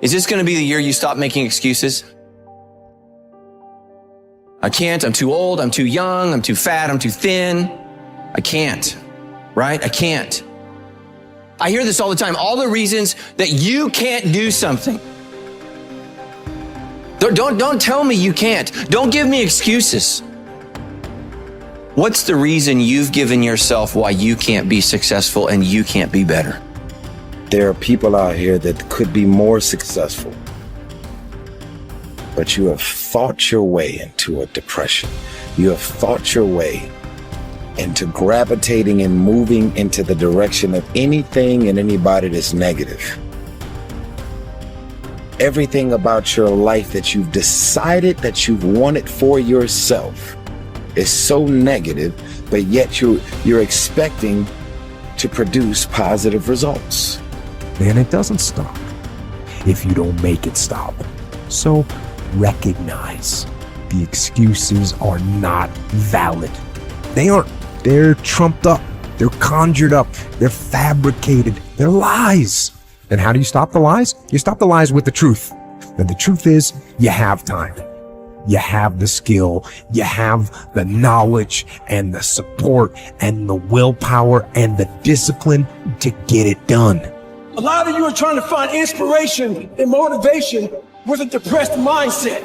Is this going to be the year you stop making excuses? I can't, I'm too old, I'm too young, I'm too fat, I'm too thin. I can't, right? I can't. I hear this all the time, all the reasons that you can't do something. Don't tell me you can't. Don't give me excuses. What's the reason you've given yourself why you can't be successful and you can't be better? There are people out here that could be more successful, but you have fought your way into a depression. You have fought your way into gravitating and moving into the direction of anything and anybody that's negative. Everything about your life that you've decided that you've wanted for yourself is so negative, but yet you're expecting to produce positive results. And it doesn't stop if you don't make it stop. So recognize the excuses are not valid. They aren't. They're trumped up. They're conjured up. They're fabricated. They're lies. And how do you stop the lies? You stop the lies with the truth. And the truth is, you have time. You have the skill. You have the knowledge and the support and the willpower and the discipline to get it done. A lot of you are trying to find inspiration and motivation with a depressed mindset.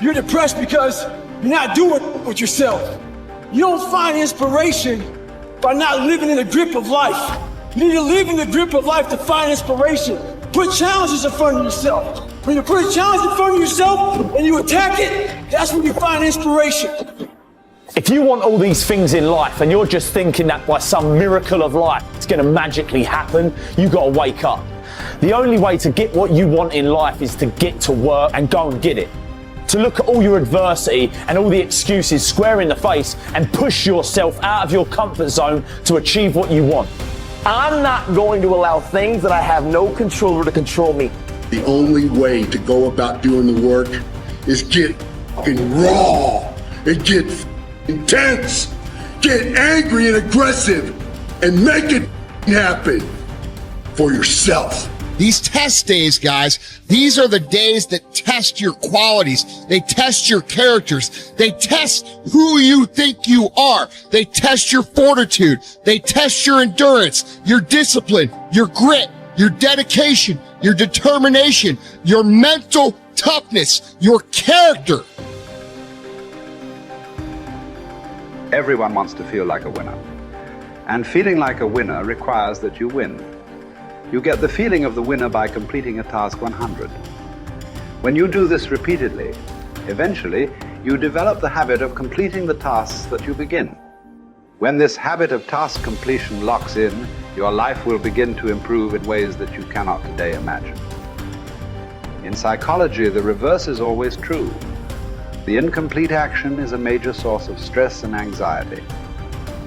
You're depressed because you're not doing it with yourself. You don't find inspiration by not living in the grip of life. You need to live in the grip of life to find inspiration. Put challenges in front of yourself. When you put a challenge in front of yourself and you attack it, that's when you find inspiration. If you want all these things in life and you're just thinking that by some miracle of life it's going to magically happen, you got to wake up. The only way to get what you want in life is to get to work and go and get it. To look at all your adversity and all the excuses square in the face and push yourself out of your comfort zone to achieve what you want. I'm not going to allow things that I have no control over to control me. The only way to go about doing the work is get raw and get intense, get angry and aggressive, and make it happen for yourself. These test days, guys, these are the days that test your qualities. They test your characters. They test who you think you are. They test your fortitude. They test your endurance, your discipline, your grit, your dedication, your determination, your mental toughness, your character. Everyone wants to feel like a winner. And feeling like a winner requires that you win. You get the feeling of the winner by completing a task 100. When you do this repeatedly, eventually you develop the habit of completing the tasks that you begin. When this habit of task completion locks in, your life will begin to improve in ways that you cannot today imagine. In psychology, the reverse is always true. The incomplete action is a major source of stress and anxiety.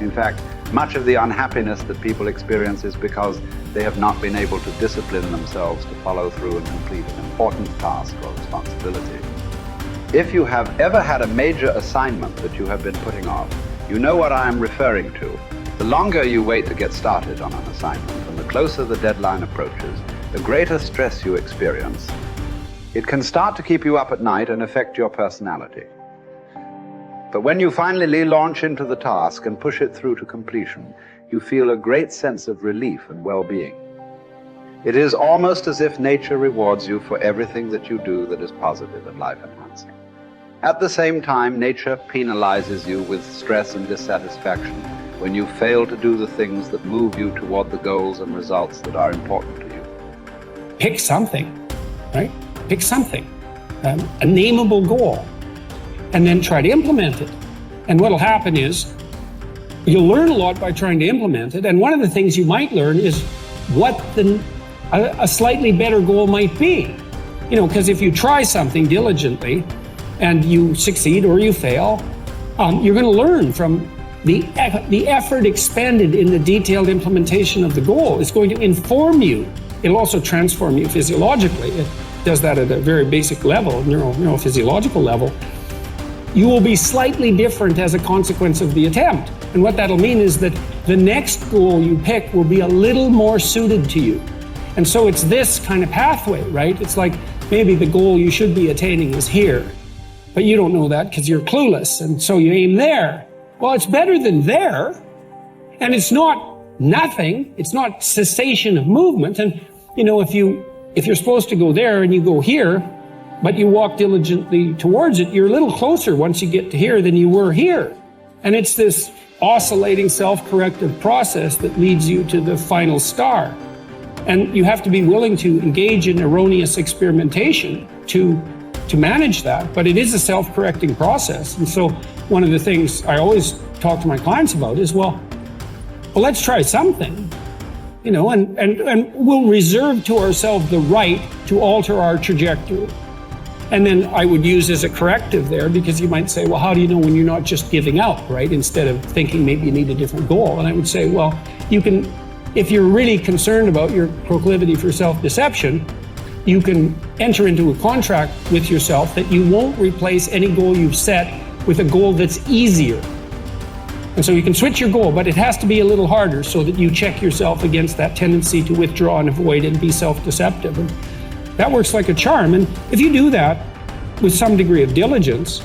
In fact, much of the unhappiness that people experience is because they have not been able to discipline themselves to follow through and complete an important task or responsibility. If you have ever had a major assignment that you have been putting off, you know what I am referring to. The longer you wait to get started on an assignment and the closer the deadline approaches, the greater stress you experience. It can start to keep you up at night and affect your personality. But when you finally launch into the task and push it through to completion, you feel a great sense of relief and well-being. It is almost as if nature rewards you for everything that you do that is positive and life-enhancing. At the same time, nature penalizes you with stress and dissatisfaction when you fail to do the things that move you toward the goals and results that are important to you. Pick something, right? Pick something, a nameable goal, and then try to implement it. And what'll happen is you'll learn a lot by trying to implement it. And one of the things you might learn is what a slightly better goal might be. You know, because if you try something diligently and you succeed or you fail, you're going to learn from the effort expended in the detailed implementation of the goal. It's going to inform you. It'll also transform you physiologically. It does that at a very basic level, neurophysiological level. You will be slightly different as a consequence of the attempt. And what that'll mean is that the next goal you pick will be a little more suited to you. And so it's this kind of pathway, right? It's like maybe the goal you should be attaining is here, but you don't know that because you're clueless. And so you aim there. Well, it's better than there. And it's not nothing. It's not cessation of movement. And, you know, if you're supposed to go there and you go here, but you walk diligently towards it, you're a little closer once you get to here than you were here. And it's this oscillating self-corrective process that leads you to the final star. And you have to be willing to engage in erroneous experimentation to manage that, but it is a self-correcting process. And so one of the things I always talk to my clients about is, well, let's try something, you know, and we'll reserve to ourselves the right to alter our trajectory. And then I would use as a corrective there, because you might say, well, how do you know when you're not just giving up, right? Instead of thinking maybe you need a different goal. And I would say, well, you can, if you're really concerned about your proclivity for self-deception, you can enter into a contract with yourself that you won't replace any goal you've set with a goal that's easier. And so you can switch your goal, but it has to be a little harder so that you check yourself against that tendency to withdraw and avoid and be self-deceptive. And that works like a charm. And if you do that with some degree of diligence,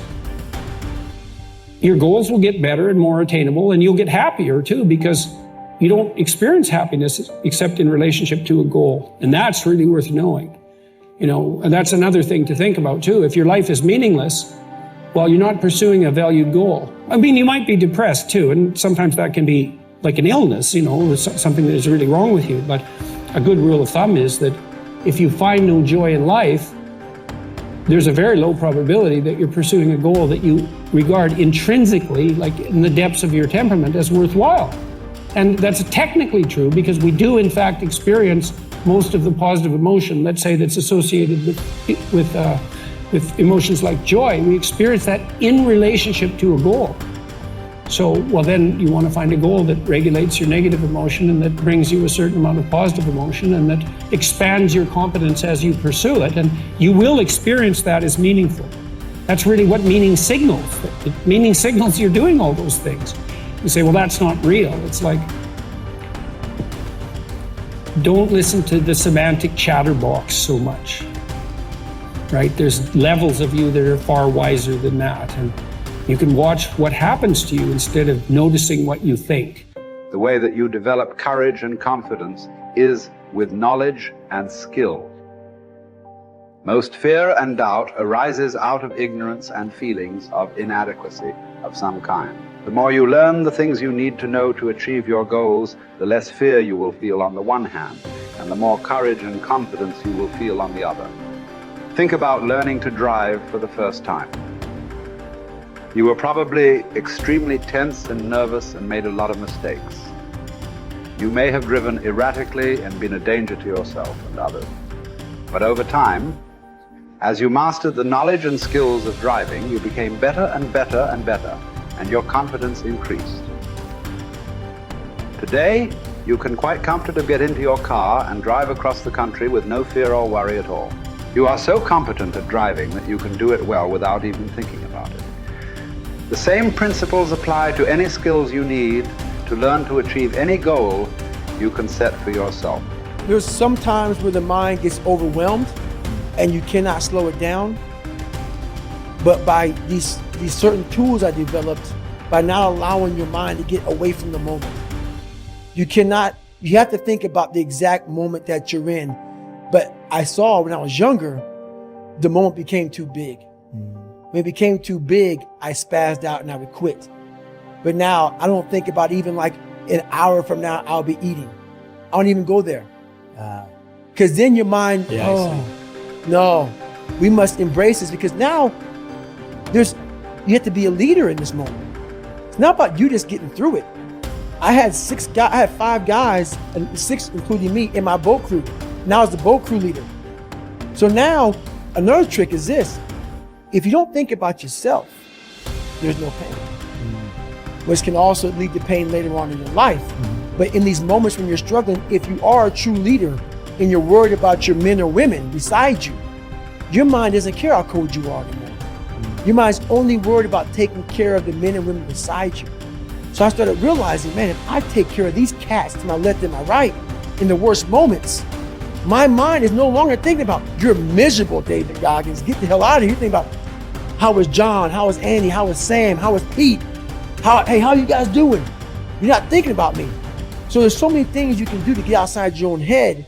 your goals will get better and more attainable, and you'll get happier too, because you don't experience happiness except in relationship to a goal. And that's really worth knowing. You know, and that's another thing to think about too. If your life is meaningless, well, you're not pursuing a valued goal. I mean, you might be depressed too, and sometimes that can be like an illness, you know, something that is really wrong with you. But a good rule of thumb is that if you find no joy in life, there's a very low probability that you're pursuing a goal that you regard intrinsically, like in the depths of your temperament, as worthwhile. And that's technically true, because we do in fact experience most of the positive emotion, let's say, that's associated with emotions like joy. We experience that in relationship to a goal. So, well, then you want to find a goal that regulates your negative emotion and that brings you a certain amount of positive emotion and that expands your competence as you pursue it. And you will experience that as meaningful. That's really what meaning signals. Meaning signals you're doing all those things. You say, well, that's not real. It's like, don't listen to the semantic chatterbox so much, right? There's levels of you that are far wiser than that. And you can watch what happens to you instead of noticing what you think. The way that you develop courage and confidence is with knowledge and skill. Most fear and doubt arises out of ignorance and feelings of inadequacy of some kind. The more you learn the things you need to know to achieve your goals, the less fear you will feel on the one hand, and the more courage and confidence you will feel on the other. Think about learning to drive for the first time. You were probably extremely tense and nervous and made a lot of mistakes. You may have driven erratically and been a danger to yourself and others. But over time, as you mastered the knowledge and skills of driving, you became better and better and better, and your confidence increased. Today, you can quite comfortably get into your car and drive across the country with no fear or worry at all. You are so competent at driving that you can do it well without even thinking about it. The same principles apply to any skills you need to learn to achieve any goal you can set for yourself. There's some times where the mind gets overwhelmed and you cannot slow it down. But by these certain tools I developed, by not allowing your mind to get away from the moment. You have to think about the exact moment that you're in. But I saw when I was younger, the moment became too big. When it became too big, I spazzed out and I would quit. But now I don't think about even like an hour from now, I'll be eating. I don't even go there. Because then your mind, no, we must embrace this, because now you have to be a leader in this moment. It's not about you just getting through it. I had 5 guys, and 6 including me, in my boat crew. Now I was the boat crew leader. So now another trick is this. If you don't think about yourself, there's no pain. Which can also lead to pain later on in your life. But in these moments when you're struggling, if you are a true leader and you're worried about your men or women beside you, your mind doesn't care how cold you are anymore. Your mind's only worried about taking care of the men and women beside you. So I started realizing, man, if I take care of these cats to my left and my right in the worst moments, My mind is no longer thinking about, you're miserable, David Goggins. Get the hell out of here. You think about, how was John? How was Andy? How was Sam? How was Pete? Hey, how you guys doing? You're not thinking about me. So there's so many things you can do to get outside your own head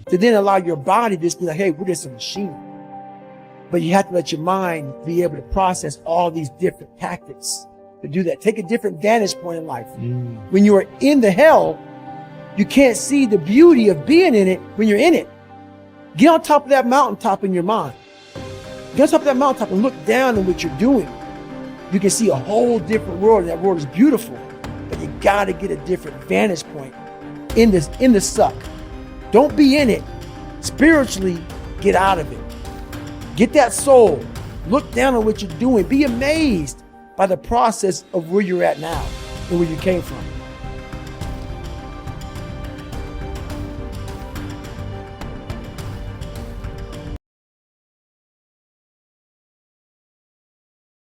to then allow your body to just be like, hey, we're just a machine. But you have to let your mind be able to process all these different tactics to do that. Take a different vantage point in life. When you are in the hell, you can't see the beauty of being in it when you're in it. Get on top of that mountaintop in your mind. Get on top of that mountaintop and look down on what you're doing. You can see a whole different world, and that world is beautiful. But you gotta get a different vantage point in the suck. Don't be in it. Spiritually, get out of it. Get that soul. Look down on what you're doing. Be amazed by the process of where you're at now and where you came from.